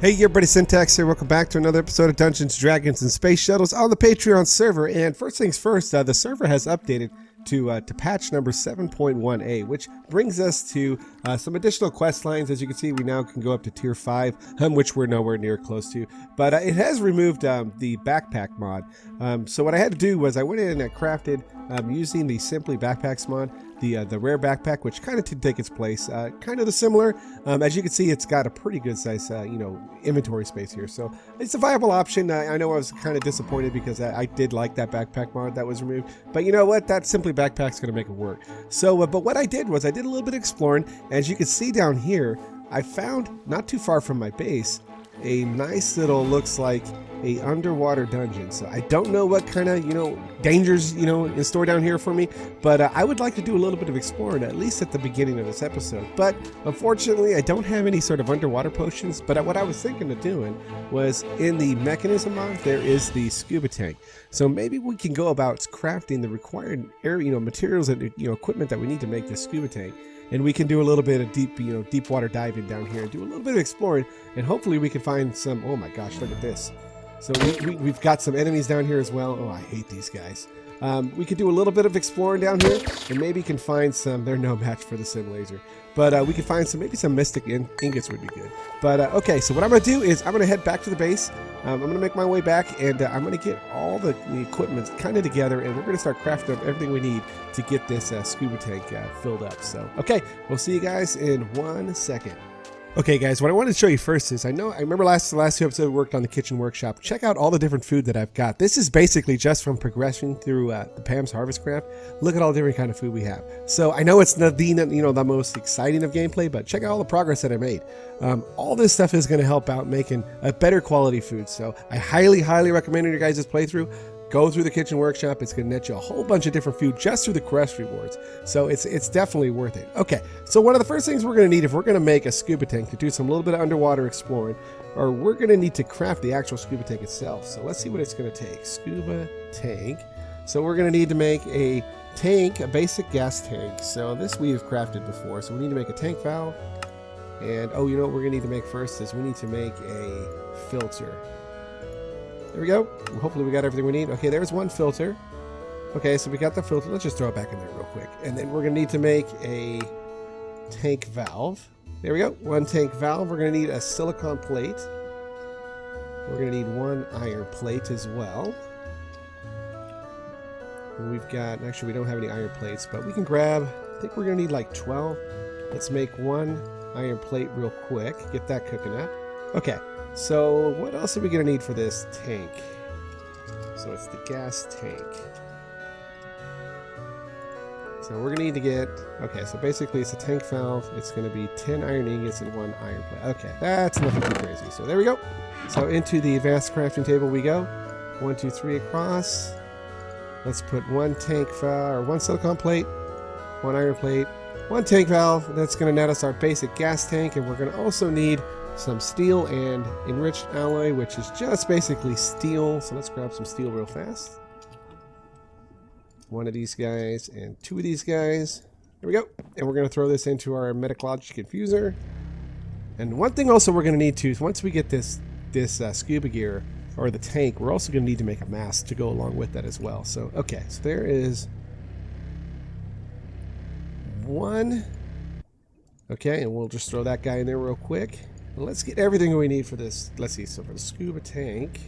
Hey everybody, Syntax here. Welcome back to another episode of Dungeons, Dragons, and Space Shuttles on the Patreon server. And first things first, the server has updated to patch number 7.1a, which brings us to some additional quest lines. As you can see, we now can go up to tier 5, which we're nowhere near close to. But it has removed the backpack mod. So what I had to do was I went in and I crafted using the Simply Backpacks mod, the rare backpack, which kind of did take its place. Kind of the similar. As you can see, it's got a pretty good size, inventory space here. So it's a viable option. I know I was kind of disappointed because I did like that backpack mod that was removed. But you know what? That Simply Backpack's going to make it work. So, but what I did was I did a little bit of exploring. As you can see down here, I found not too far from my base a nice little, looks like a underwater dungeon. So I don't know what kind of, dangers, in store down here for me, but I would like to do a little bit of exploring, at least at the beginning of this episode. But unfortunately, I don't have any sort of underwater potions, but what I was thinking of doing was in the mechanism mod, there is the scuba tank. So maybe we can go about crafting the required materials and, equipment that we need to make this scuba tank. And we can do a little bit of deep water diving down here and do a little bit of exploring, and hopefully we can find some, oh my gosh, look at this. So we've got some enemies down here as well. Oh, I hate these guys. We could do a little bit of exploring down here, and maybe can find some, they're no match for the sim laser. But we could find maybe some mystic ingots would be good. But okay, so what I'm going to do is I'm going to head back to the base. I'm going to make my way back, and I'm going to get all the equipment kind of together, and we're going to start crafting up everything we need to get this scuba tank filled up. So, okay, we'll see you guys in 1 second. Okay guys, what I wanted to show you first is I remember last two episodes we worked on the kitchen workshop. Check out all the different food that I've got. This is basically just from progressing through the Pam's Harvest Craft. Look at all the different kind of food we have. So I know it's not the most exciting of gameplay, but check out all the progress that I made. All this stuff is going to help out making a better quality food. So I highly recommend your guys' playthrough. Go through the kitchen workshop. It's going to net you a whole bunch of different food just through the quest rewards. So it's definitely worth it. Okay, so one of the first things we're going to need if we're going to make a scuba tank to do some little bit of underwater exploring, or we're going to need to craft the actual scuba tank itself. So let's see what it's going to take. Scuba tank. So we're going to need to make a tank, a basic gas tank. So this we have crafted before. So we need to make a tank valve. And oh, you know what we're going to need to make first is we need to make a filter. There we go. Hopefully we got everything we need. Okay, there's one filter. Okay, so we got the filter. Let's just throw it back in there real quick. And then we're going to need to make a tank valve. There we go. One tank valve. We're going to need a silicone plate. We're going to need one iron plate as well. And we've got, actually we don't have any iron plates, but we can grab, I think we're going to need like 12. Let's make one iron plate real quick. Get that cooking up. Okay. So what else are we going to need for this tank? So it's the gas tank. So we're going to need to get, okay, so basically it's a tank valve. It's going to be 10 iron ingots and 1 iron plate. Okay, that's nothing too crazy. So there we go. So into the advanced crafting table we go. 1, 2, 3 across. Let's put 1 tank valve, or 1 silicone plate, 1 iron plate, 1 tank valve. That's going to net us our basic gas tank, and we're going to also need some steel and enriched alloy, which is just basically steel. So let's grab some steel real fast. 1 of these guys and 2 of these guys. There we go. And we're going to throw this into our metallurgic infuser. And one thing also we're going to need to is once we get this scuba gear or the tank, we're also going to need to make a mask to go along with that as well. So okay, so there is 1. Okay, and we'll just throw that guy in there real quick. Let's get everything we need for this. Let's see. So for the scuba tank.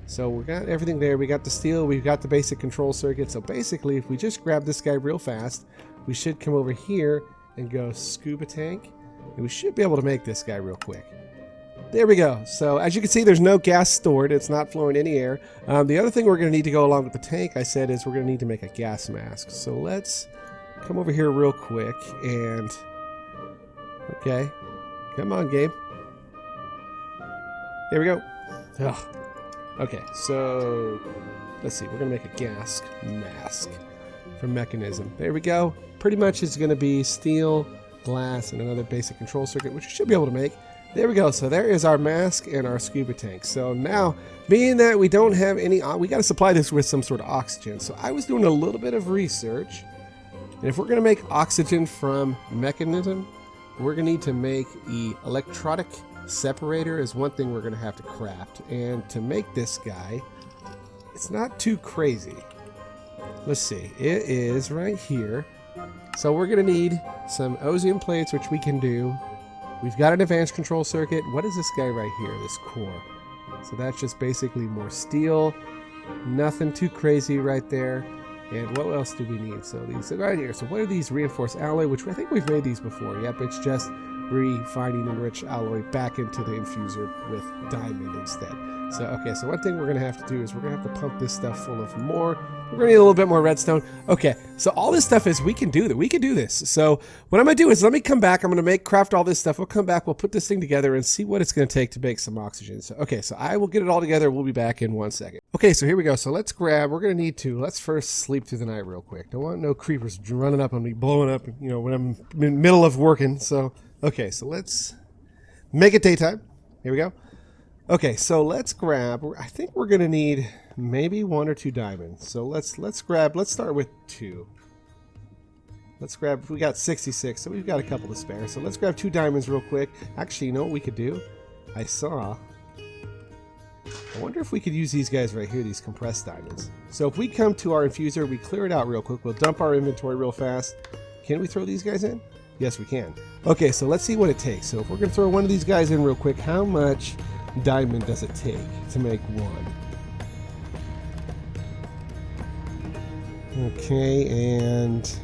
So we got everything there. We got the steel. We've got the basic control circuit. So basically, if we just grab this guy real fast, we should come over here and go scuba tank. And we should be able to make this guy real quick. There we go. So as you can see, there's no gas stored. It's not flowing any air. The other thing we're going to need to go along with the tank, I said, is we're going to need to make a gas mask. So let's come over here real quick and, okay, come on game. There we go. Ugh. Okay, so let's see, we're gonna make a gas mask from mechanism. There we go. Pretty much it's gonna be steel, glass, and another basic control circuit, which you should be able to make. There we go. So there is our mask and our scuba tank. So now, being that we don't have any, we got to supply this with some sort of oxygen. So I was doing a little bit of research. And if we're going to make oxygen from mechanism, we're going to need to make the electronic separator is one thing we're going to have to craft. And to make this guy, it's not too crazy. Let's see. It is right here. So we're going to need some Osium plates, which we can do. We've got an advanced control circuit. What is this guy right here? This core. So that's just basically more steel. Nothing too crazy right there. And what else do we need? So these right here. So what are these reinforced alloy, which I think we've made these before. Yep, it's just refining enriched alloy back into the infuser with diamond instead. So, okay, so one thing we're going to have to do is we're going to have to pump this stuff full of more. We're going to need a little bit more redstone. Okay, so all this stuff is we can do that. We can do this. So what I'm going to do is let me come back. I'm going to craft all this stuff. We'll come back. We'll put this thing together and see what it's going to take to make some oxygen. So, okay, so I will get it all together. We'll be back in 1 second. Okay, so here we go. So let's we're going to need to, let's first sleep through the night real quick. Don't want no creepers running up on me, blowing up, you know, when I'm in the middle of working. So, okay, so let's make it daytime. Here we go. Okay, so let's grab, I think we're going to need maybe 1 or 2 diamonds. So let's start with 2. Let's grab, we got 66, so we've got a couple to spare. So let's grab 2 diamonds real quick. Actually, you know what we could do? I wonder if we could use these guys right here, these compressed diamonds. So if we come to our infuser, we clear it out real quick. We'll dump our inventory real fast. Can we throw these guys in? Yes, we can. Okay, so let's see what it takes. So if we're going to throw one of these guys in real quick, how much diamond does it take to make 1? Okay, and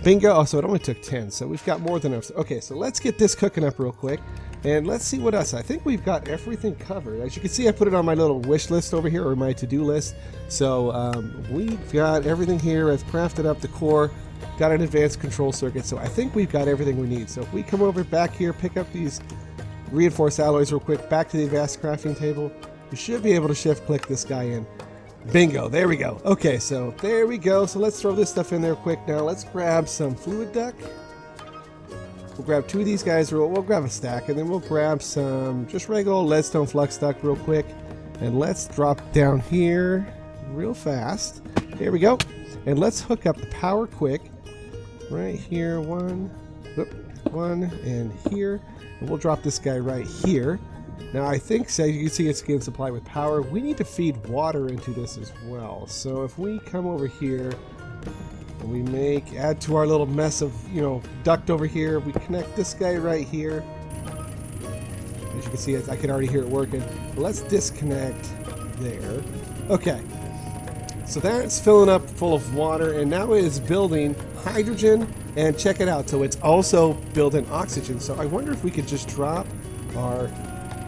bingo. Oh, so it only took 10, so we've got more than enough. Okay, so let's get this cooking up real quick, and let's see what else. I think we've got everything covered. As you can see, I put it on my little wish list over here, or my to-do list. So we've got everything here. I've crafted up the core, got an advanced control circuit, so I think we've got everything we need. So if we come over back here, pick up these reinforced alloys real quick, back to the advanced crafting table, we should be able to shift click this guy in. Bingo, there we go. Okay, so there we go. So let's throw this stuff in there quick. Now let's grab some fluid duck. We'll grab 2 of these guys, we'll grab a stack, and then we'll grab some just regular leadstone flux duck real quick, and let's drop down here real fast. There we go. And let's hook up the power quick right here. 1 and here. And we'll drop this guy right here. Now I think, so you can see it's getting supplied with power. We need to feed water into this as well. So if we come over here and we add to our little mess of, you know, duct over here, we connect this guy right here. As you can see, I can already hear it working. But let's disconnect there. Okay. So that's filling up full of water, and now it is building hydrogen, and check it out. So it's also building oxygen. So I wonder if we could just drop our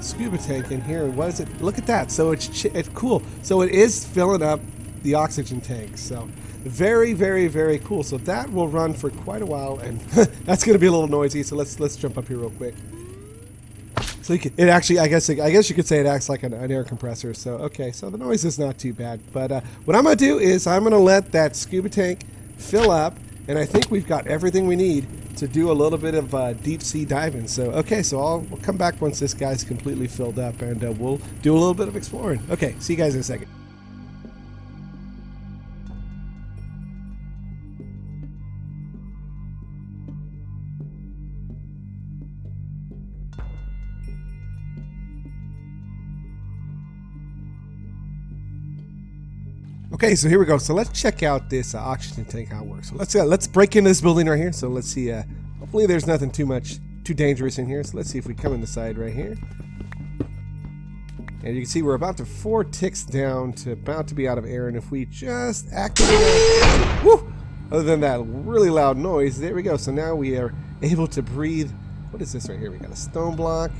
scuba tank in here, and what is it? Look at that. So it's cool. So it is filling up the oxygen tank. So very, very, very cool. So that will run for quite a while, and that's going to be a little noisy. So let's jump up here real quick. So it actually, I guess you could say it acts like an air compressor. So okay, so the noise is not too bad. But what I'm going to do is I'm going to let that scuba tank fill up, and I think we've got everything we need to do a little bit of deep sea diving. So okay, so we'll come back once this guy's completely filled up, and we'll do a little bit of exploring. Okay, see you guys in a second. Okay, so here we go. So let's check out this oxygen tank, how it works. So let's break into this building right here. So let's see. Hopefully there's nothing too dangerous in here. So let's see if we come in the side right here. And you can see we're about to 4 ticks down to about to be out of air. And if we just activate it, woo! Other than that really loud noise, there we go. So now we are able to breathe. What is this right here? We got a stone block,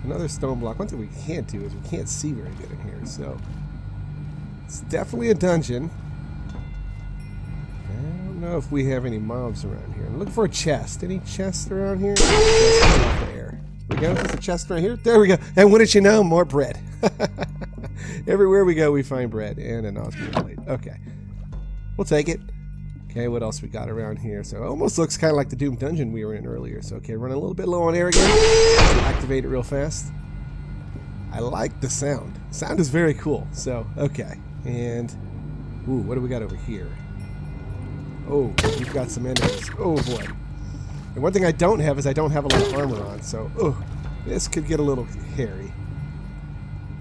another stone block. One thing we can't do is we can't see very good in here. So it's definitely a dungeon. I don't know if we have any mobs around here. I'm looking for a chest. Any chests around here? There we go. There's a chest right here. There we go. And wouldn't you know, more bread. Everywhere we go, we find bread and an osmium plate. Okay. We'll take it. Okay, what else we got around here? So it almost looks kind of like the Doom dungeon we were in earlier. So, okay, running a little bit low on air again. Activate it real fast. I like the sound. Sound is very cool. So, okay. And, ooh, what do we got over here? Oh, we've got some enemies. Oh, boy. And one thing I don't have is I don't have a lot of armor on, so this could get a little hairy.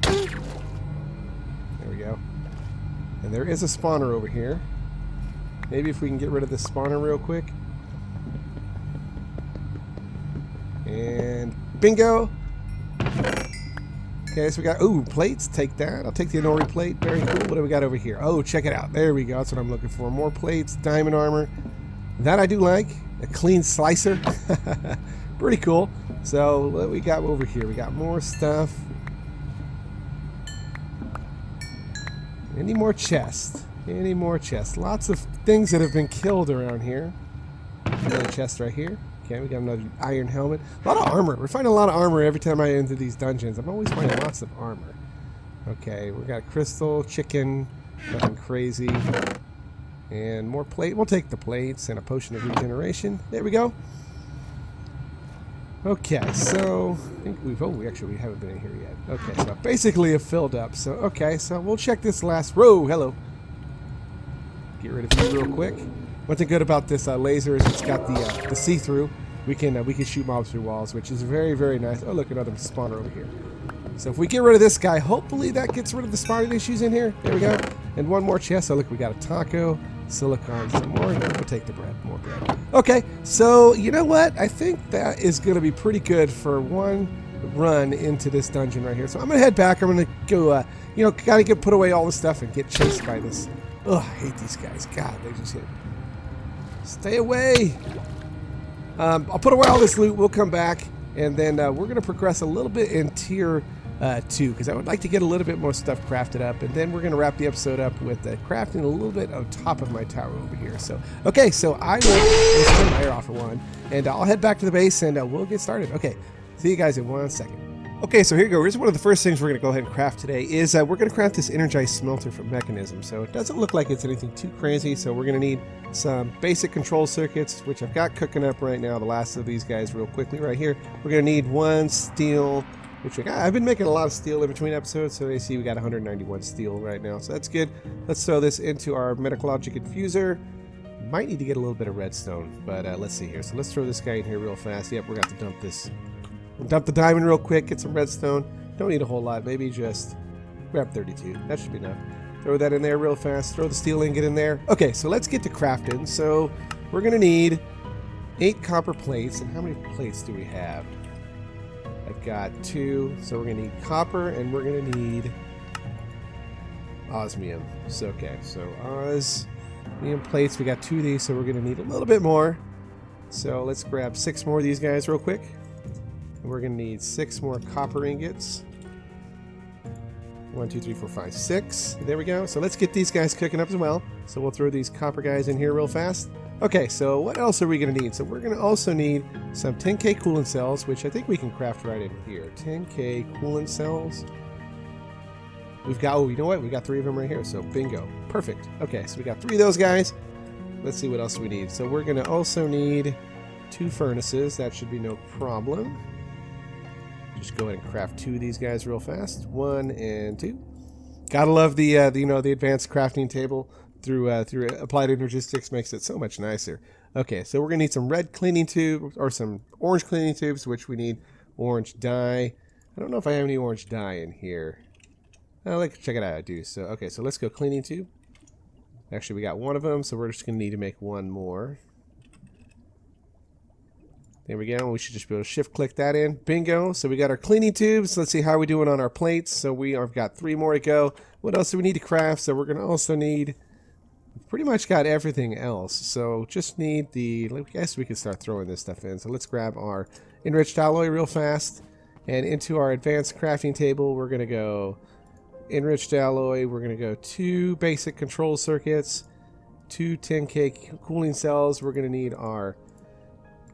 There we go. And there is a spawner over here. Maybe if we can get rid of this spawner real quick. And bingo! Okay, so we got, plates, take that. I'll take the Inori plate, very cool. What do we got over here? Oh, check it out. There we go, that's what I'm looking for. More plates, diamond armor. That I do like. A clean slicer. Pretty cool. So, what we got over here? We got more stuff. Any more chests? Any more chests? Lots of things that have been killed around here. Another chest right here. Okay, we got another iron helmet. A lot of armor. We're finding a lot of armor every time I enter these dungeons. I'm always finding lots of armor. Okay, we got crystal, chicken, nothing crazy. And more plate. We'll take the plates and a potion of regeneration. There we go. Okay, so I think we haven't been in here yet. Okay, so basically have filled up. So okay, so we'll check this last row. Hello. Get rid of you real quick. One thing good about this laser is it's got the see-through. We can shoot mobs through walls, which is very, very nice. Oh, look, another spawner over here. So if we get rid of this guy, hopefully that gets rid of the spawning issues in here. There we go. And one more chest. Oh, look, we got a taco, silicon, some more. We'll take the bread, more bread. Okay, so you know what? I think that is going to be pretty good for one run into this dungeon right here. So I'm going to head back. I'm going to go, gotta put away all the stuff and get chased by this. Ugh, I hate these guys. God, they just hit me. Stay away. I'll put away all this loot. We'll come back, and then we're going to progress a little bit in tier 2, because I would like to get a little bit more stuff crafted up, and then we're going to wrap the episode up with crafting a little bit on top of my tower over here. So, okay, so I will turn my air off for one, and I'll head back to the base, and we'll get started. Okay, see you guys in 1 second. Okay, so here we go. Here's one of the first things we're going to go ahead and craft today is we're going to craft this energized smelter from Mechanism. So it doesn't look like it's anything too crazy, so we're going to need some basic control circuits, which I've got cooking up right now, the last of these guys real quickly right here. We're going to need one steel, which I've been making a lot of steel in between episodes, so you see we got 191 steel right now, so that's good. Let's throw this into our metallurgic infuser. Might need to get a little bit of redstone, but let's see here. So let's throw this guy in here real fast. Yep, we're going to have to dump this. We'll dump the diamond real quick, get some redstone. Don't need a whole lot, maybe just grab 32. That should be enough. Throw that in there real fast. Throw the steel ingot in there. Okay, so let's get to crafting. So we're going to need 8 copper plates. And how many plates do we have? I've got 2. So we're going to need copper, and we're going to need osmium. So, okay, so osmium plates. We got 2 of these, so we're going to need a little bit more. So let's grab 6 more of these guys real quick. And we're going to need 6 more copper ingots. 1, 2, 3, 4, 5, 6. There we go. So let's get these guys cooking up as well. So we'll throw these copper guys in here real fast. Okay, so what else are we going to need? So we're going to also need some 10K coolant cells, which I think we can craft right in here. 10K coolant cells. We've got, you know what? We got 3 of them right here. So bingo. Perfect. Okay, so we got 3 of those guys. Let's see what else we need. So we're going to also need 2 furnaces. That should be no problem. Just go ahead and craft 2 of these guys real fast. 1 and 2. Gotta love the advanced crafting table through Applied Energistics. Makes it so much nicer. Okay, so we're gonna need some red cleaning tubes or some orange cleaning tubes, which we need orange dye. I don't know if I have any orange dye in here. Oh, let's check it out. I do. So okay, so let's go cleaning tube. Actually, we got 1 of them, so we're just gonna need to make 1 more. There we go. We should just be able to shift click that in. Bingo. So we got our cleaning tubes. Let's see how we're doing on our plates. So we've got 3 more to go. What else do we need to craft? So we're going to also need, pretty much got everything else. So just need I guess we can start throwing this stuff in. So let's grab our enriched alloy real fast. And into our advanced crafting table, we're going to go enriched alloy. We're going to go 2 basic control circuits, 2 10K cooling cells. We're going to need our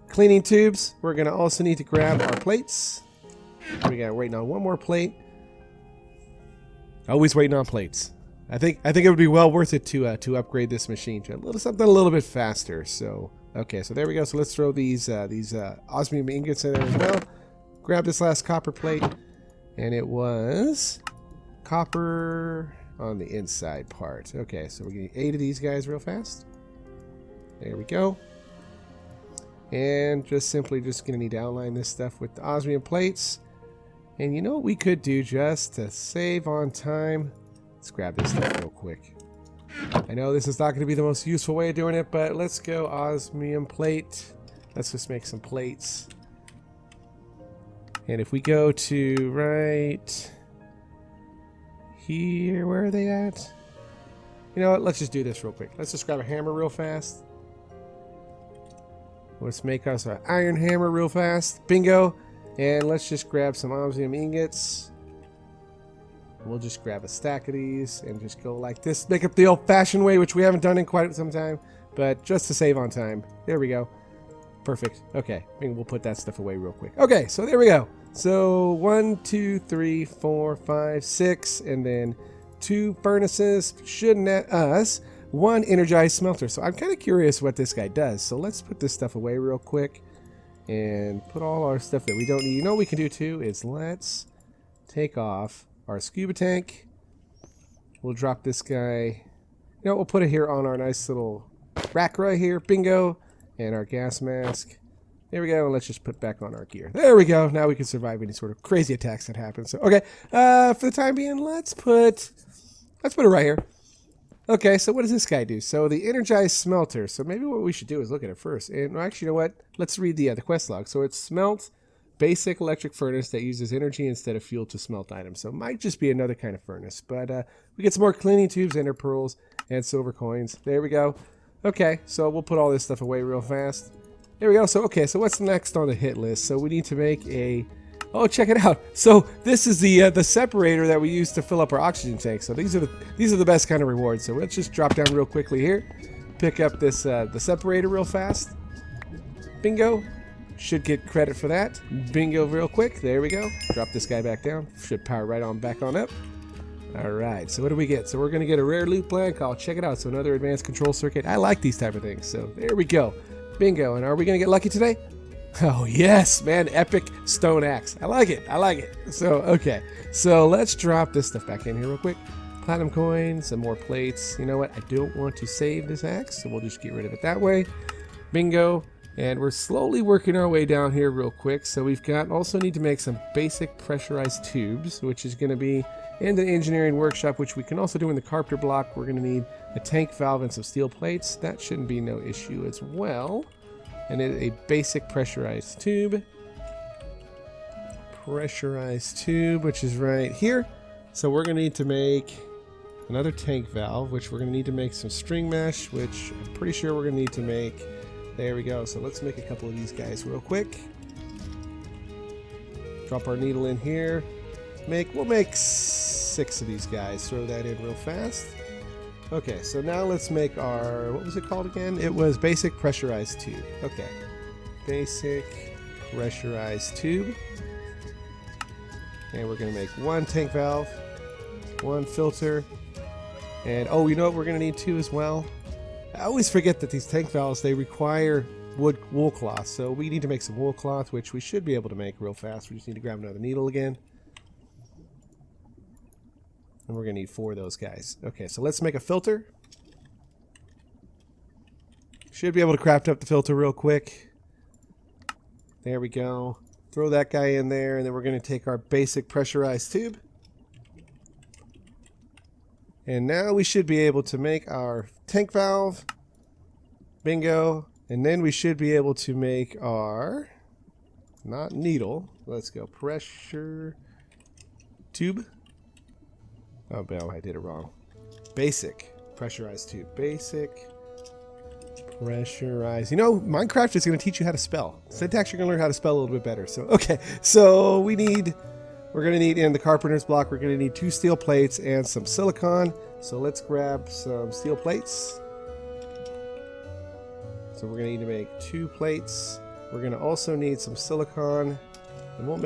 cleaning tubes. We're going to also need to grab our plates. We got waiting on 1 more plate. Always waiting on plates. I think it would be well worth it to upgrade this machine to something a little bit faster. So okay, so there we go. So let's throw these osmium ingots in there as well. Grab this last copper plate, and it was copper on the inside part. Okay, so we're gonna need 8 of these guys real fast. There we go. And just simply just going to need to outline this stuff with the osmium plates. And you know what we could do just to save on time? Let's grab this stuff real quick. I know this is not going to be the most useful way of doing it, but let's go osmium plate. Let's just make some plates. And if we go to right here, where are they at? You know what? Let's just do this real quick. Let's just grab a hammer real fast. Let's make us an iron hammer real fast. Bingo. And let's just grab some osmium ingots. We'll just grab a stack of these and just go like this. Make it the old-fashioned way, which we haven't done in quite some time, but just to save on time. There we go. Perfect. Okay, we'll put that stuff away real quick. Okay, so there we go. So 1, 2, 3, 4, 5, 6, and then 2 furnaces should net us 1 energized smelter. So I'm kind of curious what this guy does. So let's put this stuff away real quick and put all our stuff that we don't need. You know what we can do too is let's take off our scuba tank. We'll drop this guy. You know, we'll put it here on our nice little rack right here. Bingo. And our gas mask. There we go. And let's just put back on our gear. There we go. Now we can survive any sort of crazy attacks that happen. So, okay. For the time being, let's put it right here. Okay, so what does this guy do? So the energized smelter. So maybe what we should do is look at it first. And actually, you know what? Let's read the quest log. So it's smelt basic electric furnace that uses energy instead of fuel to smelt items. So it might just be another kind of furnace. But we get some more cleaning tubes, ender pearls, and silver coins. There we go. Okay, so we'll put all this stuff away real fast. There we go. So, okay, so what's next on the hit list? So we need to make a... Oh, check it out. So this is the separator that we use to fill up our oxygen tank. So these are the best kind of rewards. So let's just drop down real quickly here. Pick up this the separator real fast. Bingo. Should get credit for that. Bingo real quick. There we go. Drop this guy back down. Should power right on back on up. Alright, so what do we get? So we're going to get a rare loot blank. I'll check it out. So another advanced control circuit. I like these type of things. So there we go. Bingo. And are we going to get lucky today? Oh, yes, man. Epic stone axe. I like it. I like it. So, okay. So let's drop this stuff back in here real quick. Platinum coins, some more plates. You know what? I don't want to save this axe, so we'll just get rid of it that way. Bingo. And we're slowly working our way down here real quick. So we've got also need to make some basic pressurized tubes, which is going to be in the engineering workshop, which we can also do in the carpenter block. We're going to need a tank valve and some steel plates. That shouldn't be no issue as well. And then a basic pressurized tube. Pressurized tube, which is right here. So we're going to need to make another tank valve, which we're going to need to make some string mesh, which I'm pretty sure we're going to need to make. There we go. So let's make a couple of these guys real quick. Drop our needle in here. We'll make 6 of these guys. Throw that in real fast. Okay, so now let's make our, what was it called again? It was basic pressurized tube. Okay, basic pressurized tube. And we're going to make 1 tank valve, 1 filter, and oh, you know what we're going to need too as well? I always forget that these tank valves, they require wool cloth, so we need to make some wool cloth, which we should be able to make real fast. We just need to grab another needle again. And we're going to need 4 of those guys. Okay, so let's make a filter. Should be able to craft up the filter real quick. There we go. Throw that guy in there, and then we're going to take our basic pressurized tube. And now we should be able to make our tank valve. Bingo. And then we should be able to make our, not needle, let's go pressure tube. Oh, no, I did it wrong. Basic pressurized tube. Basic pressurized. You know, Minecraft is going to teach you how to spell. Syntax, you're going to learn how to spell a little bit better. So, okay. So we're going to need in the carpenter's block, we're going to need 2 steel plates and some silicon. So let's grab some steel plates. So we're going to need to make 2 plates. We're going to also need some silicon. And we'll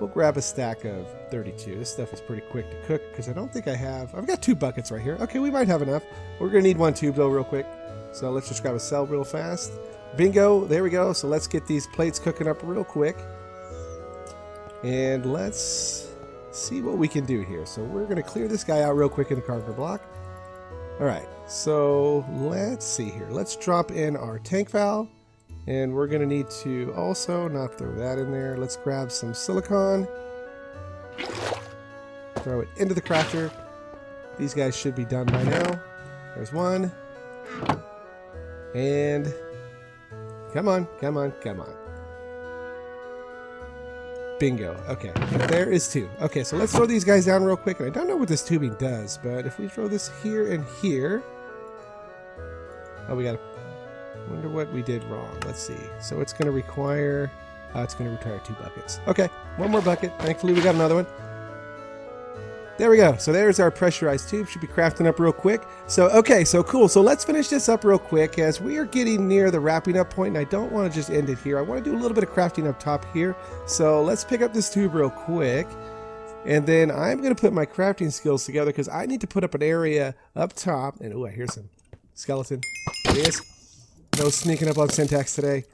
grab a stack of 32. This stuff is pretty quick to cook because I don't think I've got 2 buckets right here. Okay, we might have enough. We're going to need 1 tube though real quick. So let's just grab a cell real fast. Bingo, there we go. So let's get these plates cooking up real quick. And let's see what we can do here. So we're going to clear this guy out real quick in the carpenter block. All right, so let's see here. Let's drop in our tank valve, and we're gonna need to also not throw that in there. Let's grab some silicone, throw it into the crafter. These guys should be done by now. There's one, and come on, come on, come on. Bingo. Okay, there is two. Okay, so let's throw these guys down real quick. And I don't know what this tubing does, but if we throw this here and here, oh, we gotta wonder what we did wrong. Let's see. So it's gonna require, it's gonna require 2 buckets. Okay, one more bucket. Thankfully, we got another one. There we go. So there's our pressurized tube. Should be crafting up real quick. So, okay, so cool. So let's finish this up real quick as we are getting near the wrapping up point, and I don't want to just end it here. I want to do a little bit of crafting up top here. So let's pick up this tube real quick, and then I'm going to put my crafting skills together because I need to put up an area up top. And, oh, I hear some skeleton. There he is. No sneaking up on syntax today.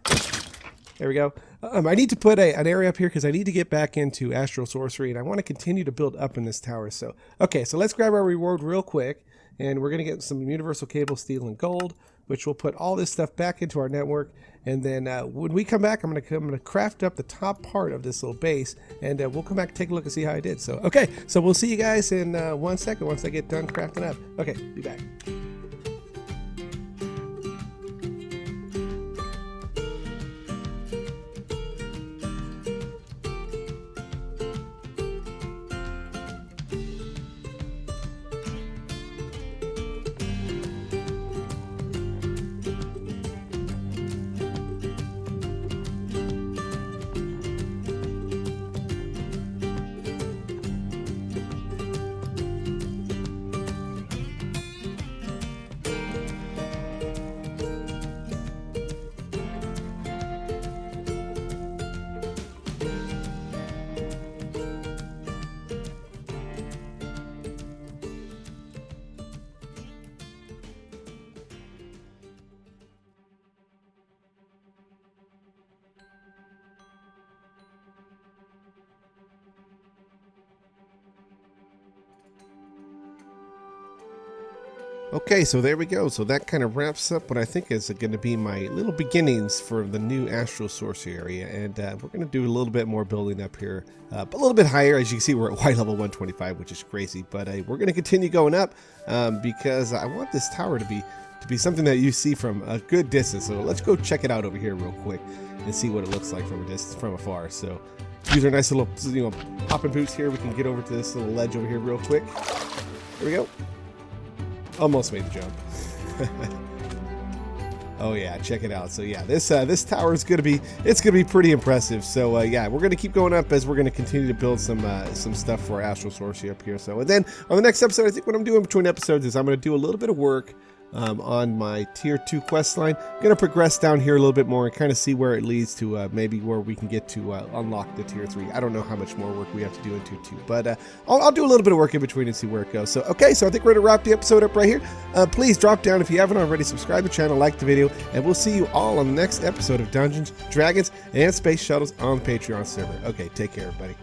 There we go. I need to put an area up here because I need to get back into astral sorcery, and I want to continue to build up in this tower. So, okay, so let's grab our reward real quick, and we're going to get some universal cable, steel, and gold, which will put all this stuff back into our network. And then when we come back, I'm going to craft up the top part of this little base, and we'll come back and take a look and see how I did. So, okay, so we'll see you guys in 1 second once I get done crafting up. Okay, be back. Okay, so there we go. So that kind of wraps up what I think is going to be my little beginnings for the new astral sorcery area, and we're going to do a little bit more building up here, a little bit higher. As you can see, we're at Y level 125, which is crazy, but we're going to continue going up because I want this tower to be something that you see from a good distance. So let's go check it out over here real quick and see what it looks like from a distance, from afar. So these are nice little, hopping boots here. We can get over to this little ledge over here real quick. There we go. Almost made the jump. Oh yeah, check it out. So yeah, this tower is gonna be pretty impressive. So yeah, we're gonna keep going up as we're gonna continue to build some stuff for astral sorcery up here. So, and then on the next episode, I think what I'm doing between episodes is I'm gonna do a little bit of work on my tier 2 quest line. I'm gonna progress down here a little bit more and kind of see where it leads to, maybe where we can get to unlock the tier 3. I don't know how much more work we have to do in tier 2, but I'll do a little bit of work in between and see where it goes. So okay, so I think we're gonna wrap the episode up right here. Please drop down if you haven't already, subscribe to the channel, like the video, and we'll see you all on the next episode of Dungeons, Dragons, and Space Shuttles on the Patreon server. Okay, take care, everybody.